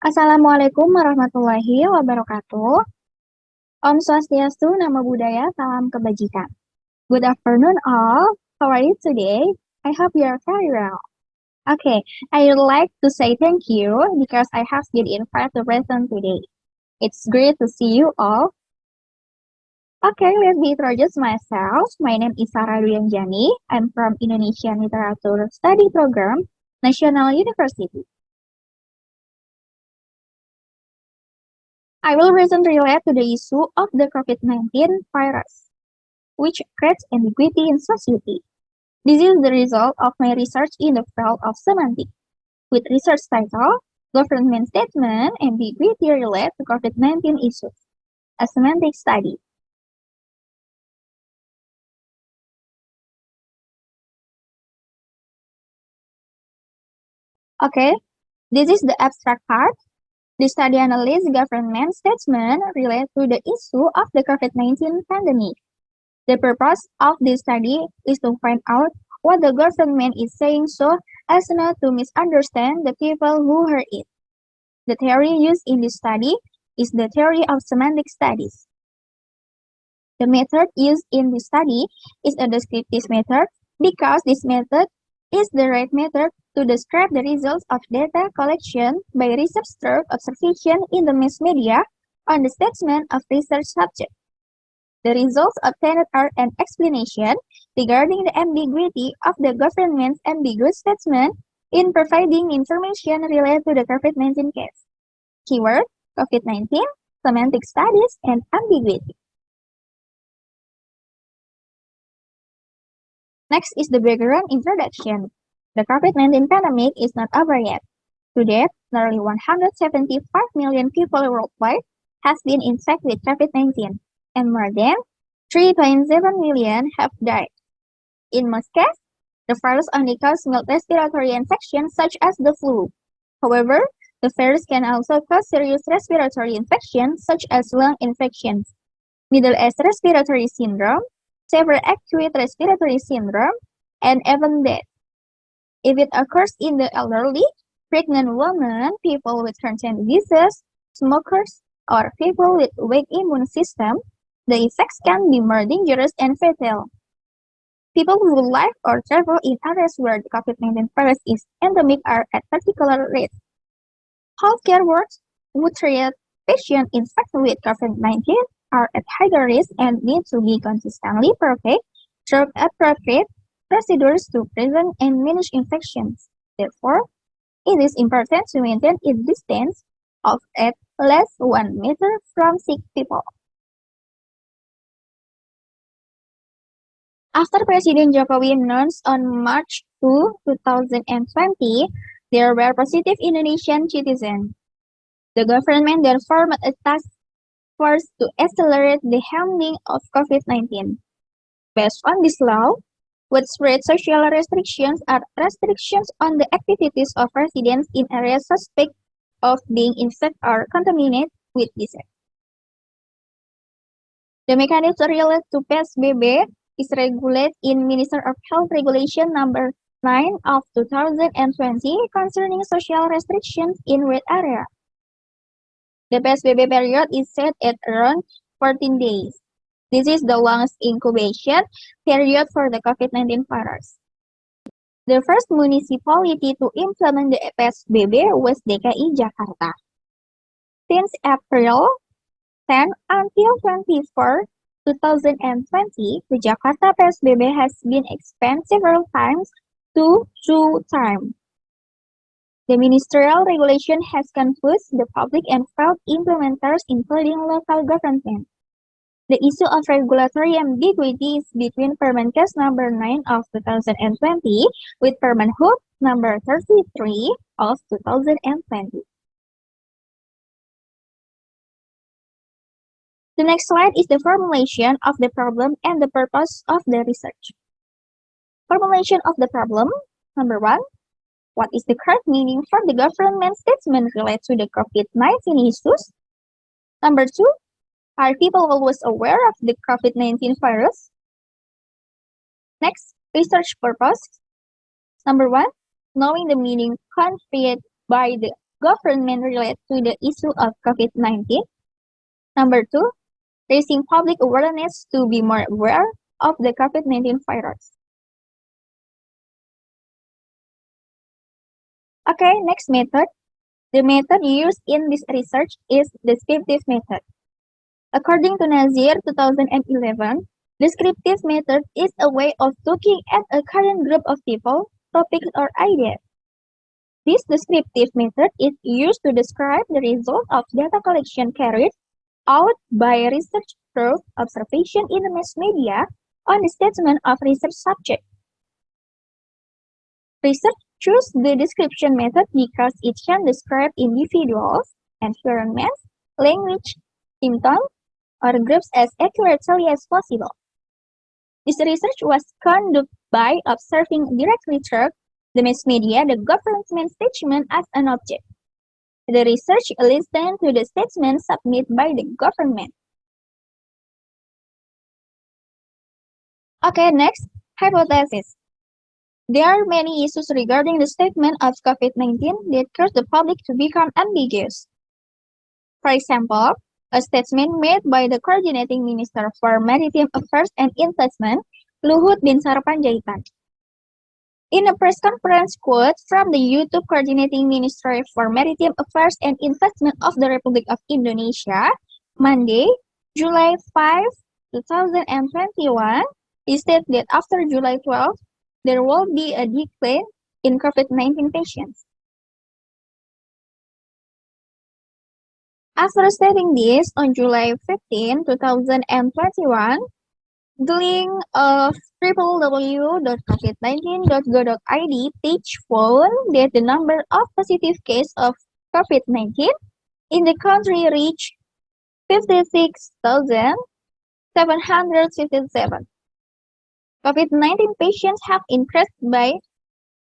Assalamualaikum warahmatullahi wabarakatuh. Om Swastiastu, Namo Buddhaya, Salam Kebajikan. Good afternoon all. How are you today? I hope you are very well. Okay, I would like to say thank you because I have been invited to present today. It's great to see you all. Okay, let me introduce myself. My name is Sarah Duyanjani. I'm from Indonesian Literature Study Program, National University. I will recently relate to the issue of the COVID-19 virus, which creates ambiguity in society. This is the result of my research in the field of semantic, with research title, Government Statement, Ambiguity Related to COVID-19 Issues, a semantic study. Okay, this is the abstract part. The study analyzes government statement related to the issue of the COVID-19 pandemic. The purpose of this study is to find out what the government is saying so as not to misunderstand the people who heard it. The theory used in this study is the theory of semantic studies. The method used in this study is a descriptive method because this method is the right method to describe the results of data collection by research through observation in the mass media on the statement of research subject. The results obtained are an explanation regarding the ambiguity of the government's ambiguous statement in providing information related to the COVID-19 case. Keyword, COVID-19, semantic studies, and ambiguity. Next is the background introduction. The COVID-19 pandemic is not over yet. To date, nearly 175 million people worldwide have been infected with COVID-19, and more than 3.7 million have died. In most cases, the virus only causes mild respiratory infections such as the flu. However, the virus can also cause serious respiratory infections such as lung infections, middle-age respiratory syndrome, severe acute respiratory syndrome, and even death. If it occurs in the elderly, pregnant women, people with certain diseases, smokers, or people with weak immune system, the effects can be more dangerous and fatal. People who live or travel in areas where the COVID-19 virus is endemic are at particular risk. Healthcare workers who treat patients infected with COVID-19 are at higher risk and need to be consistently protected through appropriate procedures to prevent and manage infections. Therefore, it is important to maintain a distance of at least 1 meter from sick people. After President Jokowi announced on March 2, 2020, there were positive Indonesian citizens. The government then formed a task force to accelerate the handling of COVID-19. Based on this law, widespread social restrictions are restrictions on the activities of residents in areas suspect of being infected or contaminated with disease. The mechanism related to PSBB is regulated in Minister of Health Regulation Number 9 of 2020 concerning social restrictions in red area. The PSBB period is set at around 14 days. This is the longest incubation period for the COVID-19 virus. The first municipality to implement the PSBB was DKI Jakarta. Since April 10 until 24, 2020, the Jakarta PSBB has been expanded several times to 2 times. The ministerial regulation has confused the public and failed implementers, including local government. The issue of regulatory ambiguity is between Permenkes number 9 of 2020 with Permenhub number 33 of 2020. The next slide is the formulation of the problem and the purpose of the research. Formulation of the problem. Number 1. What is the correct meaning for the government statement related to the COVID-19 issues? Number 2. Are people always aware of the COVID-19 virus? Next, Research purpose. Number 1, knowing the meaning conveyed by the government related to the issue of COVID-19. Number 2, raising public awareness to be more aware of the COVID-19 virus. Okay, next method. The method used in this research is descriptive method. According to Nazir 2011, descriptive method is a way of looking at a current group of people, topics, or ideas. This descriptive method is used to describe the result of data collection carried out by research through observation in the mass media on the statement of research subject. Research choose the description method because it can describe individuals, environments, language, symptoms, or groups as accurately as possible. This research was conducted by observing directly through the mass media the government statement as an object. The research listened to the statement submitted by the government. Okay, next, hypothesis. There are many issues regarding the statement of COVID-19 that cause the public to become ambiguous. For example, a statement made by the Coordinating Minister for Maritime Affairs and Investment, Luhut Binsar Panjaitan. In a press conference quote from the YouTube Coordinating Ministry for Maritime Affairs and Investment of the Republic of Indonesia, Monday, July 5, 2021, he said that after July 12, there will be a decline in COVID-19 patients. After stating this on July 15, 2021, the link of www.covid19.go.id page found that the number of positive cases of COVID-19 in the country reached 56,757. COVID-19 patients have increased by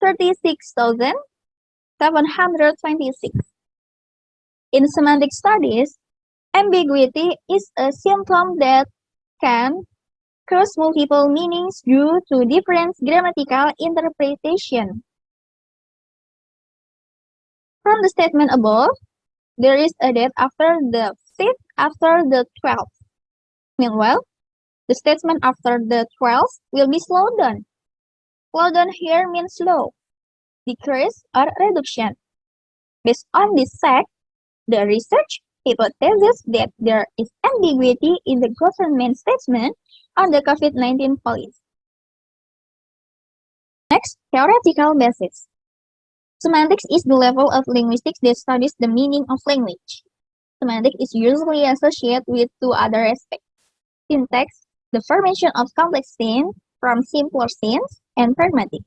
36,726. In semantic studies, ambiguity is a symptom that can cause multiple meanings due to different grammatical interpretation. From the statement above, there is a date after the 5th after the 12th. Meanwhile, the statement after the 12th will be slowed down. Slow down here means slow, decrease, or reduction. Based on this fact, the research hypothesis that there is ambiguity in the government statement on the COVID-19 policy. Next, theoretical basis. Semantics is the level of linguistics that studies the meaning of language. Semantic is usually associated with two other aspects: syntax, the formation of complex scenes from simpler scenes, and pragmatic,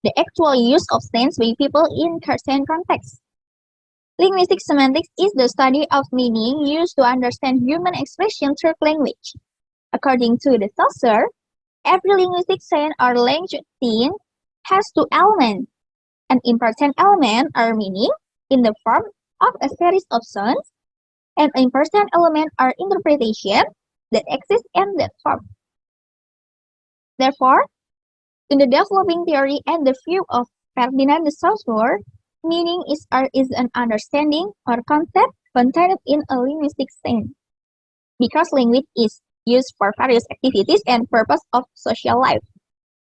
the actual use of scenes by people in certain contexts. Linguistic semantics is the study of meaning used to understand human expression through language. According to the author, every linguistic scene or language scene has two elements. An important element or meaning in the form of a series of sounds, and an important element or interpretation that exists in that form. Therefore, in the developing theory and the view of Ferdinand de Saussure, meaning is an understanding or concept contained in a linguistic sense. Because language is used for various activities and purposes of social life,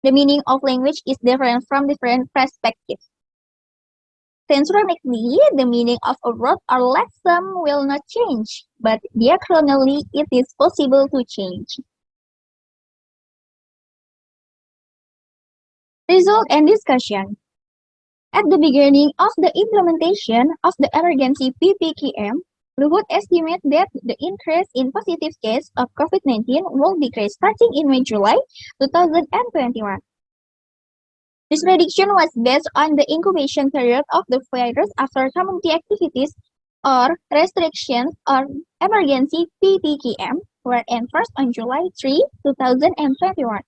the meaning of language is different from different perspectives. Synchronically, the meaning of a word or lexeme will not change, but diachronically it is possible to change. Result and discussion. At the beginning of the implementation of the emergency PPKM, Luhut estimated that the increase in positive cases of COVID-19 will decrease starting in May-July 2021. This prediction was based on the incubation period of the virus after community activities or restrictions or emergency PPKM were enforced on July 3, 2021.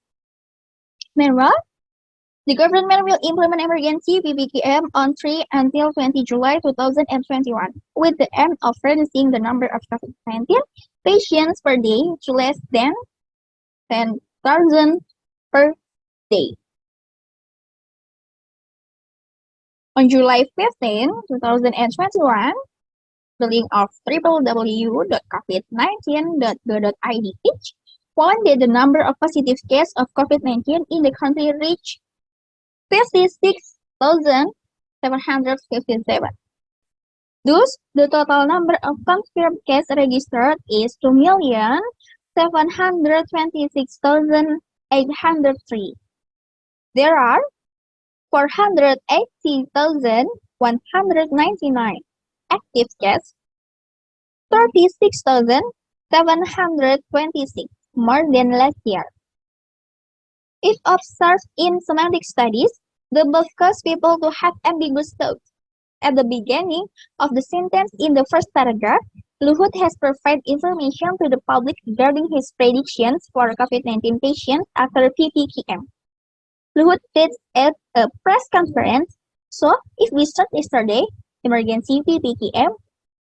Meanwhile, the government will implement emergency PPKM on 3 until 20 July 2021, with the aim of reducing the number of COVID-19 patients per day to less than 10,000 per day. On July 15, 2021, the link of www.covid19.go.id found that the number of positive cases of COVID-19 in the country reached 56,757. Thus, the total number of confirmed cases registered is 2,726,803. There are 480,199 active cases, 36,726 more than last year. If observed in semantic studies, the both cause people to have ambiguous thoughts. At the beginning of the sentence in the first paragraph, Luhut has provided information to the public regarding his predictions for COVID-19 patients after PPKM. Luhut states at a press conference, so if we start yesterday, emergency PPKM,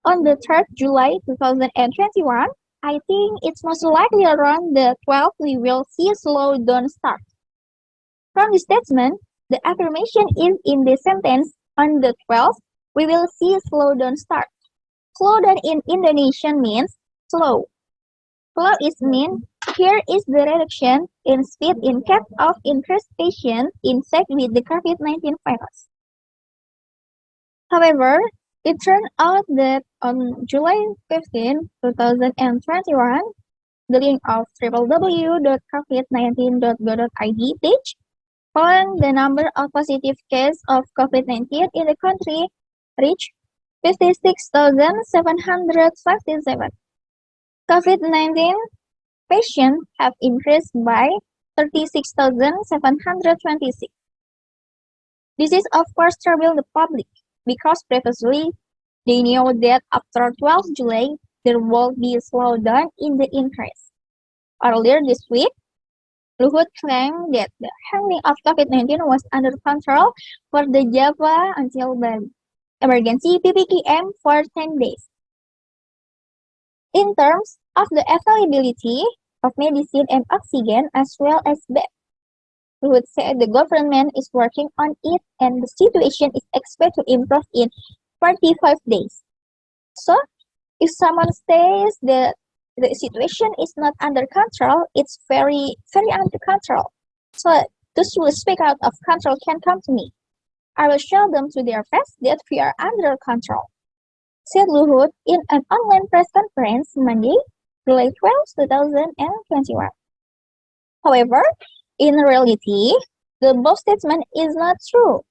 on the 3rd July 2021, I think it's most likely around the 12th we will see a slowdown start. From the statement, the affirmation is in the sentence, on the 12th, we will see a slowdown start. Slowdown in Indonesian means slow. Slow is mean, here is the reduction in speed in case of increased patients infected with the COVID-19 virus. However, it turned out that on July 15, 2021, the link of www.covid19.go.id page found the number of positive cases of COVID-19 in the country reached 56,757. COVID-19 patients have increased by 36,726. This is of course trouble the public because previously they knew that after 12 July there will be a slowdown in the increase. Earlier this week, Luhut claimed that the handling of COVID-19 was under control for the Java until Bali. Emergency PPKM for 10 days. In terms of the availability of medicine and oxygen as well as bed, Luhut said the government is working on it and the situation is expected to improve in 45 days. So, if someone says that the situation is not under control, it's very, very under control. So, those who speak out of control can come to me. I will show them to their face that we are under control, said Luhut in an online press conference Monday, July 12, 2021. However, in reality, the above statement is not true.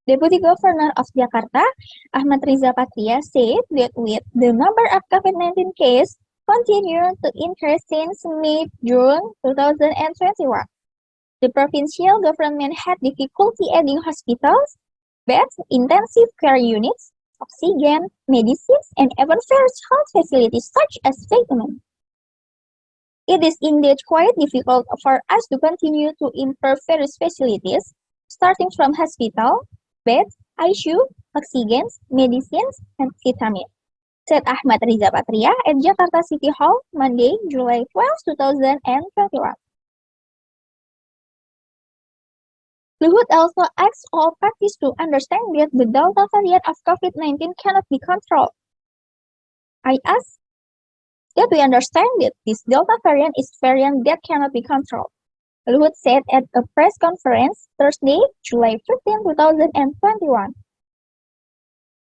Deputy Governor of Jakarta, Ahmad Riza Patria, said that with the number of COVID-19 cases continued to increase since mid-June 2021. The provincial government had difficulty adding hospitals, beds, intensive care units, oxygen, medicines, and even various health facilities such as treatment. It is indeed quite difficult for us to continue to improve various facilities, starting from hospital, beds, ICU, oxygen, medicines, and vitamin, said Ahmad Riza Patria at Jakarta City Hall, Monday, July 12, 2021. Luhut also asked all parties to understand that the Delta variant of COVID-19 cannot be controlled. I ask that we understand that this Delta variant is variant that cannot be controlled, Luhut said at a press conference Thursday, July 15, 2021.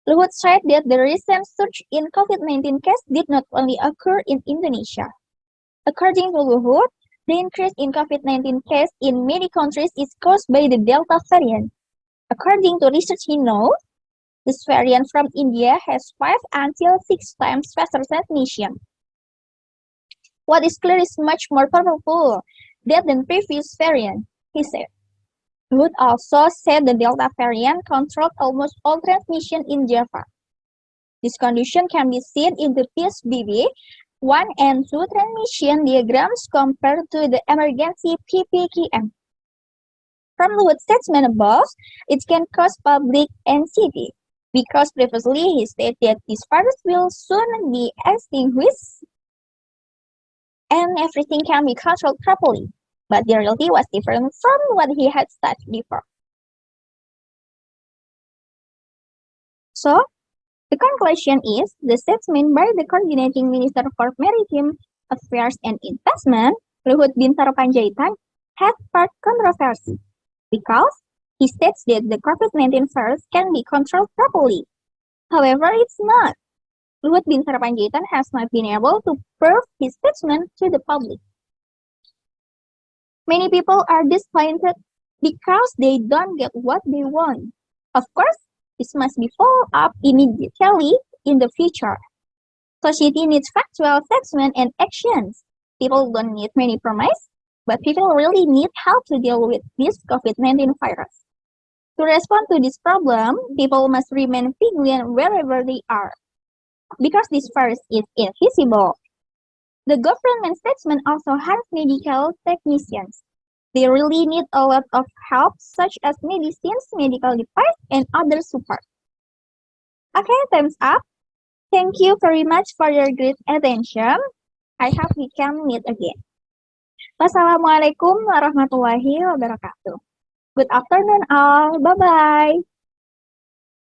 Luhut said that the recent surge in COVID-19 cases did not only occur in Indonesia. According to Luhut, the increase in COVID-19 cases in many countries is caused by the Delta variant. According to research he knows, this variant from India has 5 until 6 times faster transmission. What is clear is much more powerful than previous variant, he said. Luhut also said the Delta variant controlled almost all transmission in Java. This condition can be seen in the PSBB 1 and 2 transmission diagrams compared to the emergency PPKM. From Luhut's statement above, it can cause public anxiety because previously he stated that this virus will soon be extinguished and everything can be controlled properly. But the reality was different from what he had stated before. So, the conclusion is the statement by the coordinating Minister for Maritime Affairs and Investment, Luhut Bintaro Panjaitan, had sparked controversy because he states that the COVID-19 virus can be controlled properly. However, it's not. Luhut Bintaro Panjaitan has not been able to prove his statement to the public. Many people are disappointed because they don't get what they want. Of course, this must be followed up immediately in the future. Society needs factual assessment and actions. People don't need many promises, but people really need help to deal with this COVID-19 virus. To respond to this problem, people must remain vigilant wherever they are. Because this virus is invisible. The government statement also has medical technicians. They really need a lot of help, such as medicines, medical device, and other support. Okay, time's up. Thank you very much for your great attention. I hope we can meet again. Wassalamualaikum warahmatullahi wabarakatuh. Good afternoon all. Bye-bye.